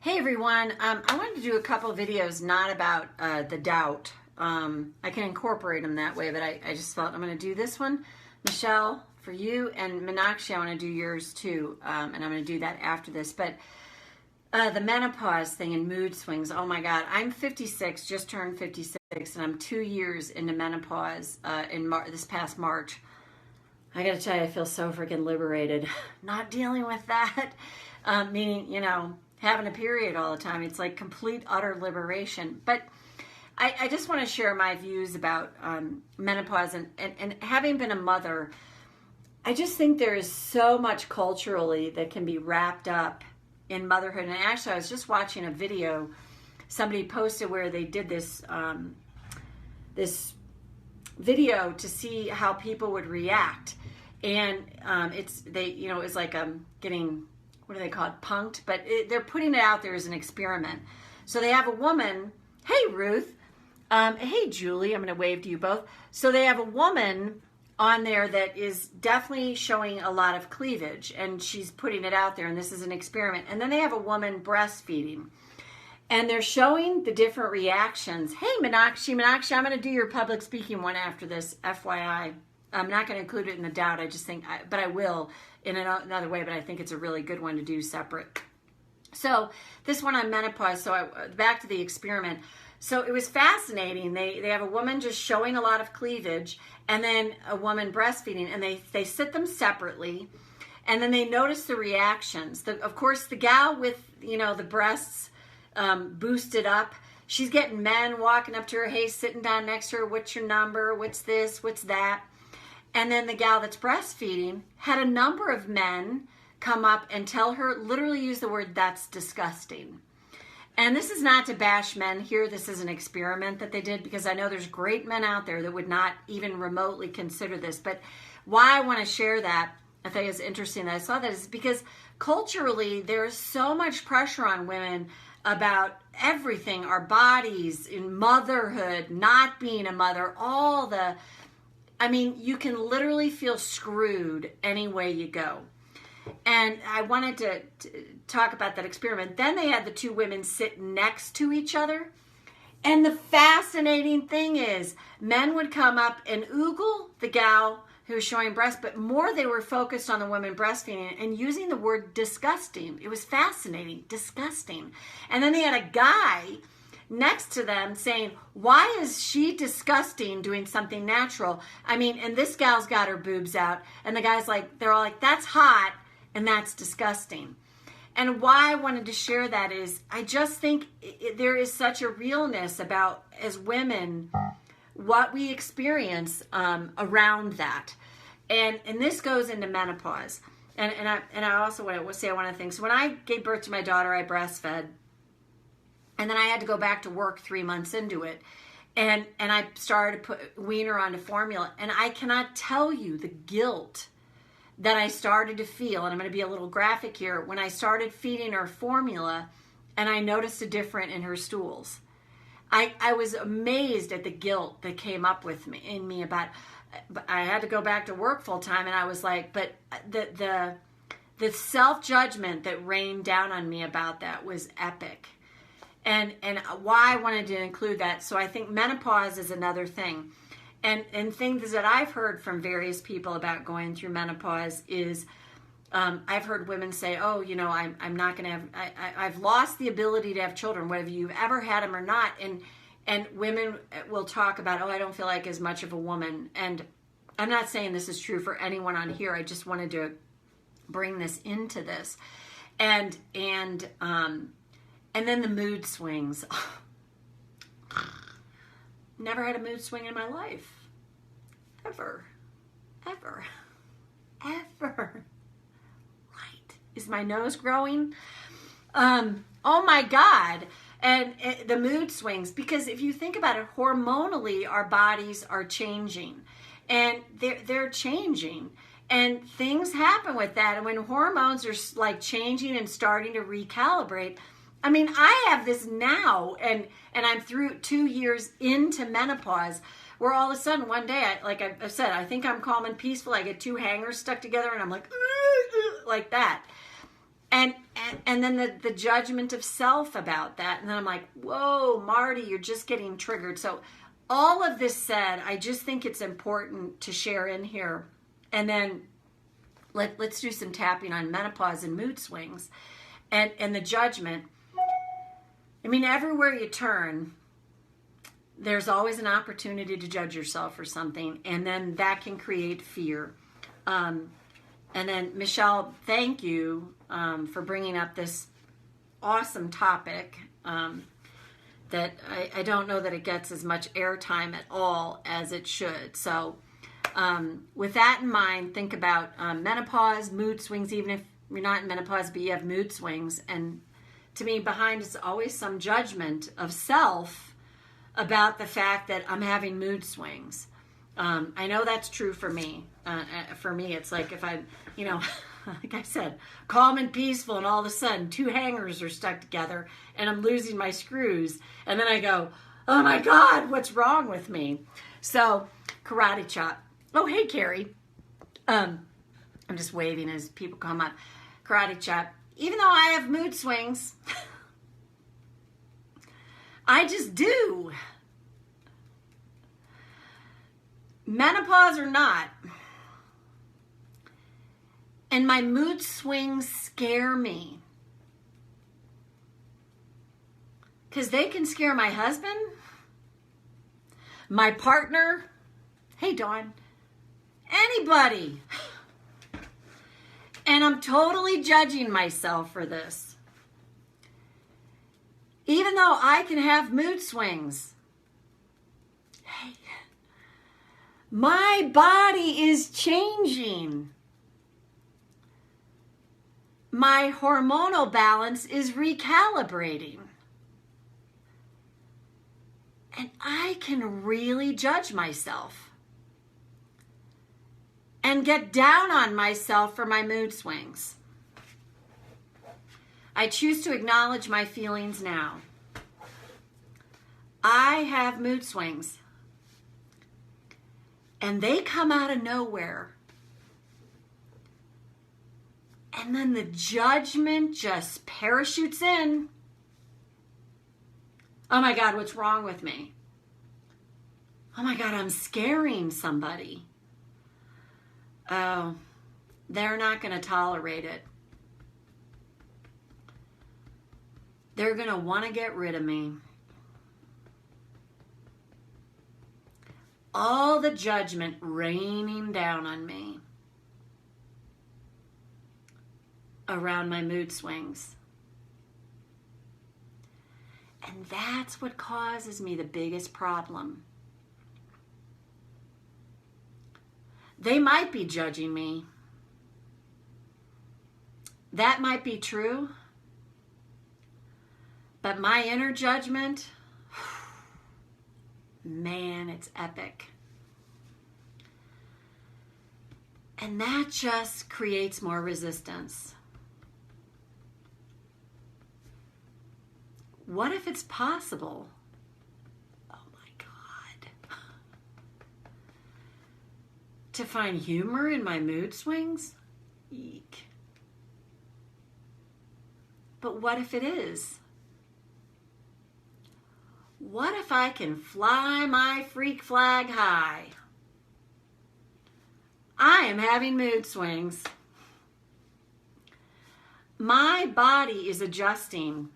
Hey everyone, I wanted to do a couple of videos not about the doubt. I can incorporate them that way, but I just felt I'm going to do this one. Michelle, for you, and Meenakshi, I want to do yours too, and I'm going to do that after this. But the menopause thing and mood swings, oh my God. I'm 56, just turned 56, and I'm 2 years into menopause this past March. I got to tell you, I feel so freaking liberated. Not dealing with that, meaning, having a period all the time. It's like complete, utter liberation. But I just want to share my views about menopause and having been a mother. I just think there is so much culturally that can be wrapped up in motherhood. And actually, I was just watching a video somebody posted where they did this this video to see how people would react. And it was like getting, what do they call it, punked, but they're putting it out there as an experiment. So they have a woman, hey Ruth, hey Julie, I'm going to wave to you both. So they have a woman on there that is definitely showing a lot of cleavage, and she's putting it out there, and this is an experiment. And then they have a woman breastfeeding, and they're showing the different reactions. Hey Meenakshi, I'm going to do your public speaking one after this, FYI. I'm not going to include it in the doubt. I just think, but I will in another way, but I think it's a really good one to do separate. So this one on menopause, so back to the experiment. So it was fascinating. They have a woman just showing a lot of cleavage, and then a woman breastfeeding, and they sit them separately, and then they notice the reactions. Of course, the gal with, the breasts boosted up, she's getting men walking up to her, hey, sitting down next to her, what's your number, what's this, what's that? And then the gal that's breastfeeding had a number of men come up and tell her, literally use the word, that's disgusting. And this is not to bash men here. This is an experiment that they did, because I know there's great men out there that would not even remotely consider this. But why I want to share that, I think it's interesting that I saw that, is because culturally there's so much pressure on women about everything, our bodies, in motherhood, not being a mother, you can literally feel screwed any way you go. And I wanted to talk about that experiment. Then they had the two women sit next to each other. And the fascinating thing is, men would come up and oogle the gal who was showing breast, but more they were focused on the woman breastfeeding and using the word disgusting. It was fascinating, disgusting. And then they had a guy next to them saying, why is she disgusting doing something natural? And this gal's got her boobs out, and the guy's like, they're all like, that's hot and that's disgusting. And why I wanted to share that is, I just think there is such a realness about, as women, what we experience around that. And this goes into menopause. And I also want to say one of the things. When I gave birth to my daughter, I breastfed. And then I had to go back to work 3 months into it. And I started to wean her onto formula. And I cannot tell you the guilt that I started to feel. And I'm going to be a little graphic here. When I started feeding her formula, and I noticed a difference in her stools. I was amazed at the guilt that came up in me about, I had to go back to work full time. And I was like, but the self-judgment that rained down on me about that was epic. And why I wanted to include that. So I think menopause is another thing. And things that I've heard from various people about going through menopause is, I've heard women say, oh, I'm not going to have, I've lost the ability to have children, whether you've ever had them or not. And women will talk about, oh, I don't feel like as much of a woman. And I'm not saying this is true for anyone on here. I just wanted to bring this into this. And then the mood swings. Never had a mood swing in my life. Ever. Right. Is my nose growing? Oh my God. And the mood swings, because if you think about it, hormonally, our bodies are changing. And they're changing. And things happen with that. And when hormones are like changing and starting to recalibrate, I have this now, and I'm through 2 years into menopause, where all of a sudden one day, like I said, I think I'm calm and peaceful. I get two hangers stuck together, and I'm like that. And then the judgment of self about that. And then I'm like, whoa, Marti, you're just getting triggered. So all of this said, I just think it's important to share in here. And then let's do some tapping on menopause and mood swings and the judgment. I mean, everywhere you turn, there's always an opportunity to judge yourself for something. And then that can create fear. And then, Michelle, thank you for bringing up this awesome topic that I don't know that it gets as much airtime at all as it should. So with that in mind, think about menopause, mood swings, even if you're not in menopause, but you have mood swings. And to me, behind is always some judgment of self about the fact that I'm having mood swings. I know that's true for me. For me, it's like if I'm, like I said, calm and peaceful, and all of a sudden 2 hangers are stuck together and I'm losing my screws. And then I go, oh my God, what's wrong with me? So karate chop. Oh, hey, Carrie. I'm just waving as people come up. Karate chop. Even though I have mood swings, I just do. Menopause or not. And my mood swings scare me. Because they can scare my husband, my partner, hey Dawn, anybody. And I'm totally judging myself for this. Even though I can have mood swings. Hey, my body is changing. My hormonal balance is recalibrating. And I can really judge myself and get down on myself for my mood swings. I choose to acknowledge my feelings now. I have mood swings. And they come out of nowhere. And then the judgment just parachutes in. Oh my God, what's wrong with me? Oh my God, I'm scaring somebody. Oh, they're not going to tolerate it. They're going to want to get rid of me. All the judgment raining down on me around my mood swings. And that's what causes me the biggest problem. They might be judging me. That might be true. But my inner judgment, man, it's epic. And that just creates more resistance. What if it's possible? Oh my God. To find humor in my mood swings? Eek. But what if it is? What if I can fly my freak flag high? I am having mood swings. My body is adjusting,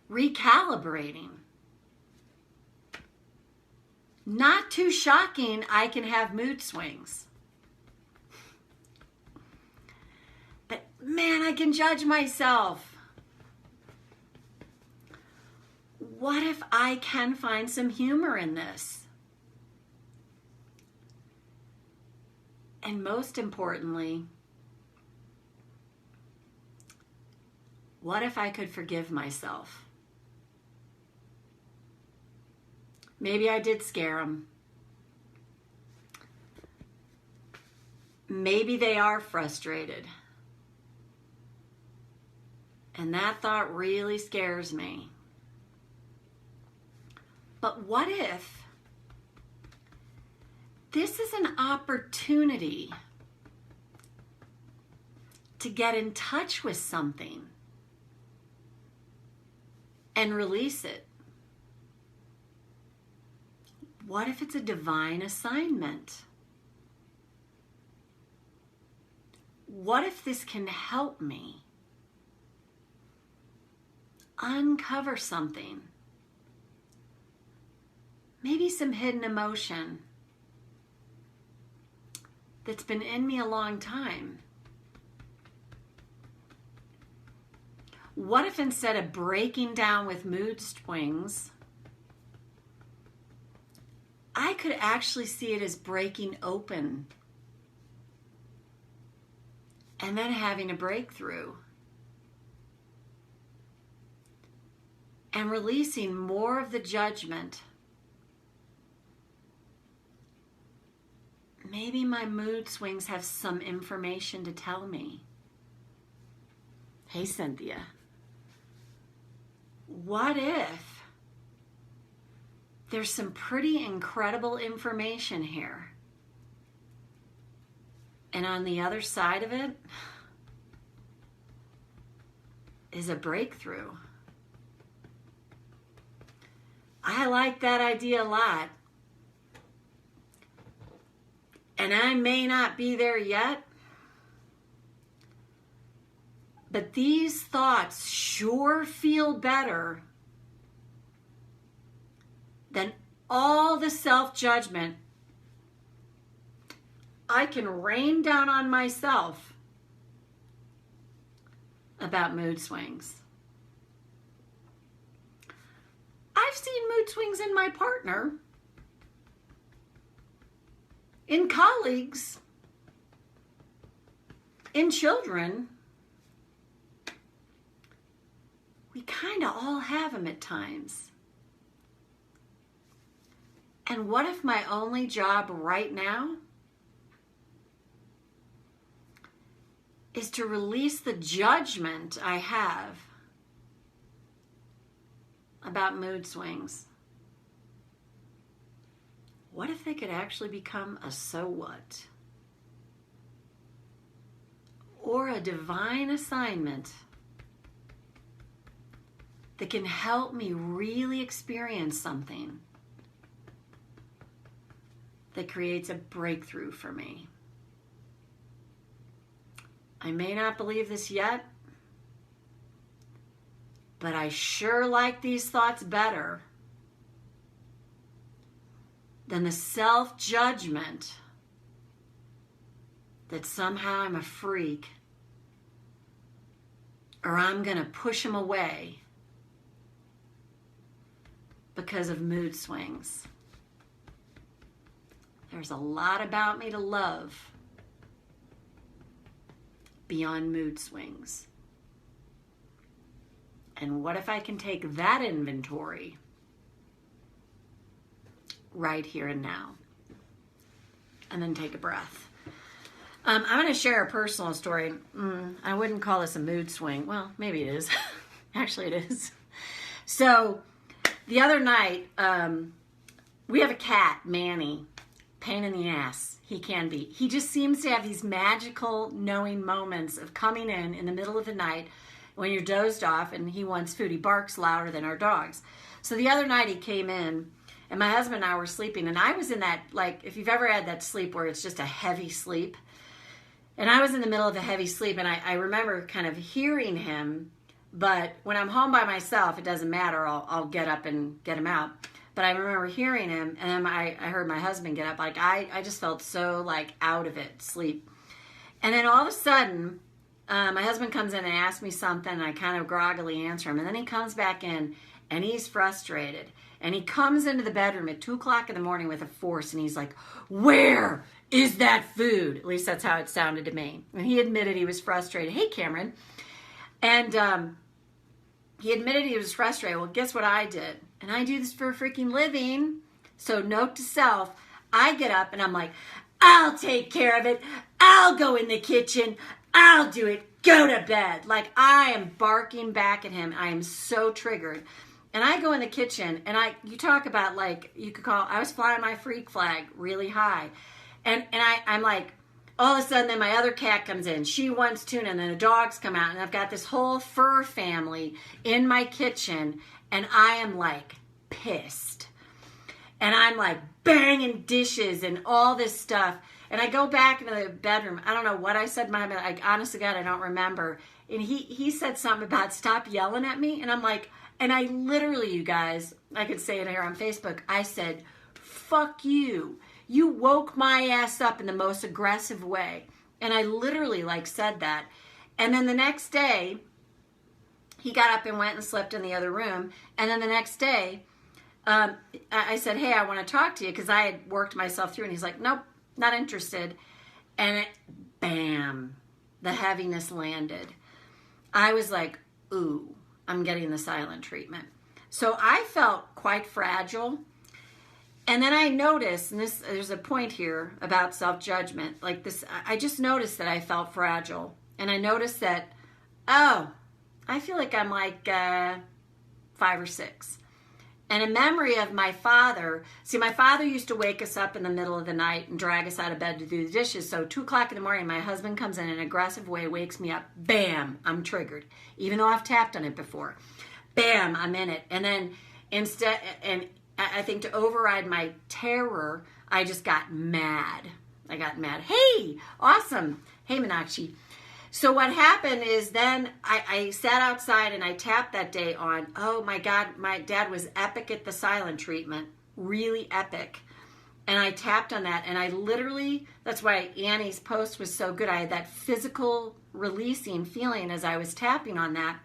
recalibrating. Not too shocking, I can have mood swings. But man, I can judge myself. What if I can find some humor in this? And most importantly, what if I could forgive myself? Maybe I did scare them. Maybe they are frustrated. And that thought really scares me. But what if this is an opportunity to get in touch with something and release it? What if it's a divine assignment? What if this can help me uncover something? Maybe some hidden emotion that's been in me a long time. What if instead of breaking down with mood swings, I could actually see it as breaking open and then having a breakthrough and releasing more of the judgment. Maybe my mood swings have some information to tell me. Hey, Cynthia. What if there's some pretty incredible information here, and on the other side of it is a breakthrough? I like that idea a lot. And I may not be there yet, but these thoughts sure feel better than all the self-judgment I can rain down on myself about mood swings. I've seen mood swings in my partner, in colleagues, in children. We kind of all have them at times. And what if my only job right now is to release the judgment I have about mood swings? What if they could actually become a so what? Or a divine assignment that can help me really experience something that creates a breakthrough for me? I may not believe this yet, but I sure like these thoughts better than the self-judgment that somehow I'm a freak or I'm going to push him away because of mood swings. There's a lot about me to love beyond mood swings. And what if I can take that inventory right here and now? And then take a breath. I'm going to share a personal story. I wouldn't call this a mood swing. Well, maybe it is. Actually, it is. So, the other night, we have a cat, Manny. Pain in the ass. He can be. He just seems to have these magical knowing moments of coming in the middle of the night when you're dozed off and he wants food. He barks louder than our dogs. So the other night he came in and my husband and I were sleeping, and I was in that, like, if you've ever had that sleep where it's just a heavy sleep, and I was in the middle of a heavy sleep, and I remember kind of hearing him, but when I'm home by myself, it doesn't matter. I'll get up and get him out. But I remember hearing him, and then I heard my husband get up. Like, I just felt so, like, out of it, sleep. And then all of a sudden, my husband comes in and asks me something, and I kind of groggily answer him. And then he comes back in, and he's frustrated. And he comes into the bedroom at 2 o'clock in the morning with a force, and he's like, "Where is that food?" At least that's how it sounded to me. And he admitted he was frustrated. Hey, Cameron. And he admitted he was frustrated. Well, guess what I did? And I do this for a freaking living. So note to self, I get up and I'm like, "I'll take care of it. I'll go in the kitchen. I'll do it. Go to bed." Like, I am barking back at him. I am so triggered. And I go in the kitchen and you talk about, like, you could call, I was flying my freak flag really high. And I'm like all of a sudden, then my other cat comes in. She wants tuna, and then the dogs come out, and I've got this whole fur family in my kitchen, and I am like pissed. And I'm like banging dishes and all this stuff. And I go back into the bedroom. I don't know what I said. Honest to God, I don't remember. And he said something about stop yelling at me. And I'm like, and I literally, you guys, I could say it here on Facebook. I said, fuck you. You woke my ass up in the most aggressive way. And I literally like said that. And then the next day, he got up and went and slept in the other room. And then the next day, I said, hey, I want to talk to you because I had worked myself through. And he's like, nope, not interested. And bam, the heaviness landed. I was like, ooh, I'm getting the silent treatment. So I felt quite fragile. And then I noticed, and there's a point here about self-judgment, like this, I just noticed that I felt fragile. And I noticed that, oh, I feel like I'm like 5 or 6. And a memory of my father, see, my father used to wake us up in the middle of the night and drag us out of bed to do the dishes. So 2 o'clock in the morning, my husband comes in an aggressive way, wakes me up. Bam, I'm triggered. Even though I've tapped on it before. Bam, I'm in it. And then instead, and I think to override my terror, I just got mad. I got mad. Hey, awesome. Hey, Meenakshi. So what happened is then I sat outside and I tapped that day on, oh my God, my dad was epic at the silent treatment, really epic. And I tapped on that and I literally, that's why Annie's post was so good. I had that physical releasing feeling as I was tapping on that.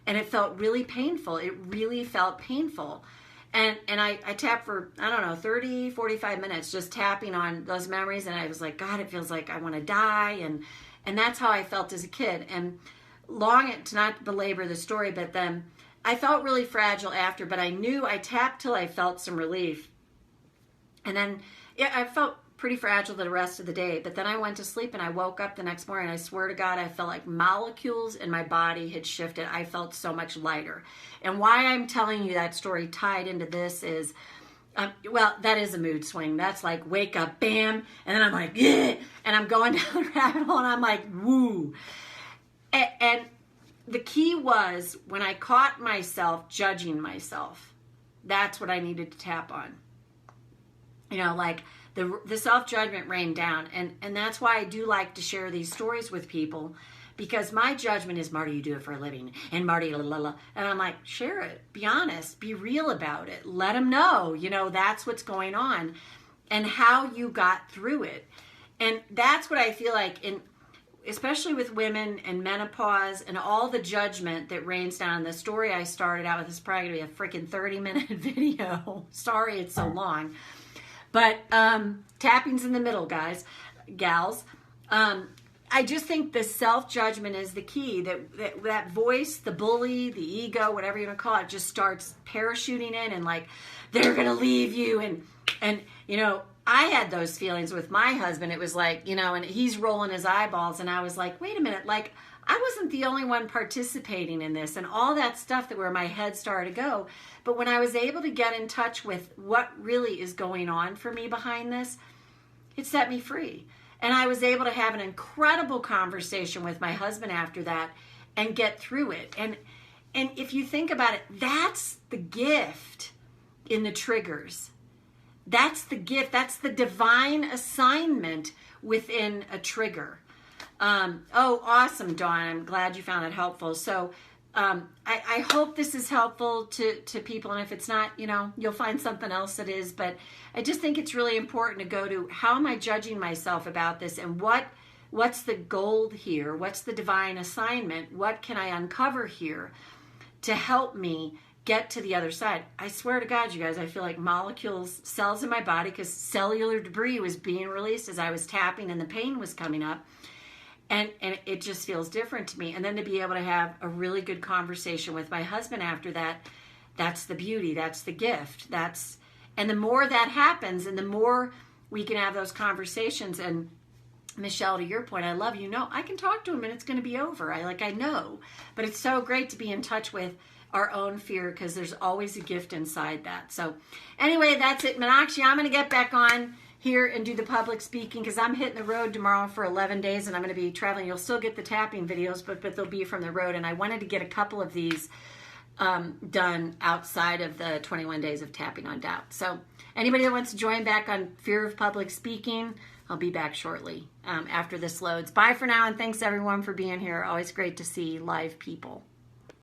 And it felt really painful. It really felt painful. And I tapped for, I don't know, 30, 45 minutes just tapping on those memories. And I was like, God, it feels like I want to die. And that's how I felt as a kid. And to not belabor the story, but then I felt really fragile after, but I knew I tapped till I felt some relief. And then, yeah, I felt pretty fragile the rest of the day. But then I went to sleep and I woke up the next morning. I swear to God, I felt like molecules in my body had shifted. I felt so much lighter. And why I'm telling you that story tied into this is, well, that is a mood swing. That's like wake up, bam, and then I'm like, yeah, and I'm going down the rabbit hole and I'm like, woo. And the key was when I caught myself judging myself, that's what I needed to tap on. You know, like the self-judgment rained down. And that's why I do like to share these stories with people, because my judgment is, Marti, you do it for a living. And Marti, la, la, la. And I'm like, share it. Be honest. Be real about it. Let them know, you know, that's what's going on and how you got through it. And that's what I feel like, especially with women and menopause and all the judgment that rains down. The story I started out with is probably going to be a freaking 30-minute video. Sorry it's so long. But tapping's in the middle, gals. I just think the self-judgment is the key. That voice, the bully, the ego, whatever you want to call it, just starts parachuting in and like, they're going to leave you. And you know, I had those feelings with my husband. It was like, you know, and he's rolling his eyeballs. And I was like, wait a minute, like, I wasn't the only one participating in this and all that stuff that where my head started to go. But when I was able to get in touch with what really is going on for me behind this, it set me free. And I was able to have an incredible conversation with my husband after that and get through it. And if you think about it, that's the gift in the triggers. That's the gift. That's the divine assignment within a trigger. Oh, awesome, Dawn. I'm glad you found it helpful. So I hope this is helpful to people. And if it's not, you know, you'll find something else that is. But I just think it's really important to go to, how am I judging myself about this? And what's the gold here? What's the divine assignment? What can I uncover here to help me get to the other side? I swear to God, you guys, I feel like molecules, cells in my body, because cellular debris was being released as I was tapping and the pain was coming up. And it just feels different to me. And then to be able to have a really good conversation with my husband after that, that's the beauty, that's the gift. And the more that happens and the more we can have those conversations, and Michelle, to your point, I love you. No, I can talk to him and it's going to be over. I know. But it's so great to be in touch with our own fear, because there's always a gift inside that. So anyway, that's it. Meenakshi, I'm going to get back on here and do the public speaking because I'm hitting the road tomorrow for 11 days and I'm going to be traveling. You'll still get the tapping videos, but they'll be from the road. And I wanted to get a couple of these done outside of the 21 days of tapping on doubt. So anybody that wants to join back on fear of public speaking, I'll be back shortly after this loads. Bye for now, and thanks everyone for being here. Always great to see live people.